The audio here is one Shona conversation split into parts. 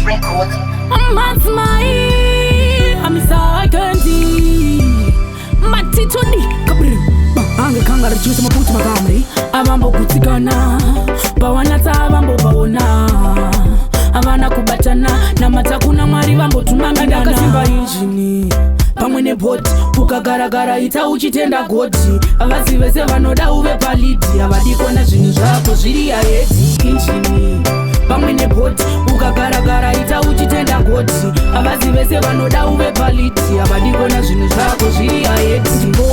Records. Matsmai amisakendi matitoni kabri ange kangara juice mabuti makamri abambo kutsikana bawanatsa abambo baona avana kubatana na matakuna mwari vambo tumangana ndakasimba injini pamwe nebhoti ukagaragara ita uchitenda goti avazi vese vanoda uve paliti avadikona zvinhu zvako zviri aedi injini pamwe nebhoti ukagaragara ita uchitenda goti avazi vese vanoda uve paliti avadikona zvinhu zvako zviri aedi ndipo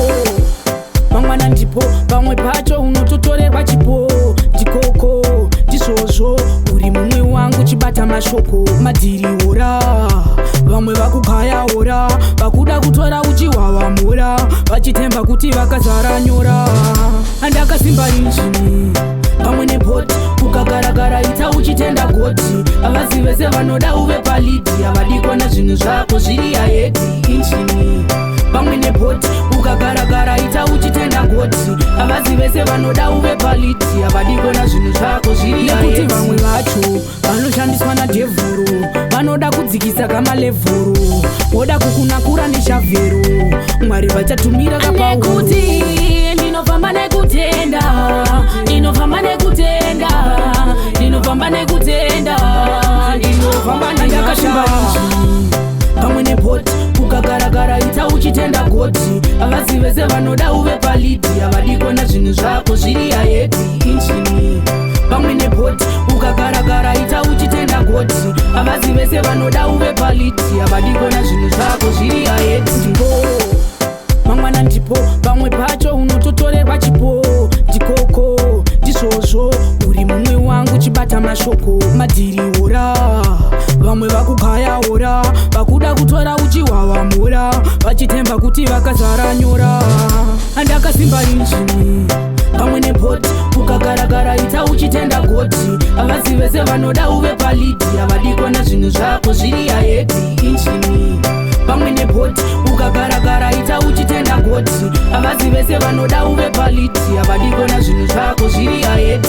mangwana ndipo pamwe pacho unototorerwa chipo ndikoko ndizvozvo uri mumwe wangu chibata mashoko madhiriora vamwe vakugayaora vakuda kutora uchihwahwamura vachitemba kuti vakazara nyora andakasimba injini pamwe nebhoti ukagaragara ita uchitenda goti avazi vese vanoda uve palidi avadikona zvinhu zvako zviri aedi injini pamwe nebhoti ukagaragara ita uchitenda goti avazi vese vanoda uve paliti avadikona zvinhu zvako zviri aedi nekuti vamwe vacho vanoshandiswa nadhevhuru vanoda kudzikisa kamalevhuru woda kukunakura neshavhero mwari vachatumira kapaunekuti ndinofamba nekutenda ndinofamba nekutenda ndinofamba nekutenda ndinofamba ndakashimba pamwe nebhoti ukagaragara ita uchitenda goti avazi vese vanoda uve palidi avadikona zvinhu zvako zviri aedi injini pamwe nebhoti ukagaragara ita uchitenda goti avazi vese vanoda uve palidi avadikona zvinhu zvako zviri aedi ndipo mangwana ndipo pamwe pacho unototorerwa chipo ndikoko ndizvozvo uri mumwe wangu chibata mashoko madhiriora vamwe vakugayaora vakuda kutora uchihwahwamura vachitemba kuti vakazara nyora andakasimba injini pamwe nebhoti ukagaragara ita uchitenda goti avazi vese vanoda uve palidi avadikona zvinhu zvako zviri aedi injini pamwe nebhoti ukagaragara ita uchitenda goti avazi vese vanoda uve palidi avadikona zvinhu zvako zviri aedi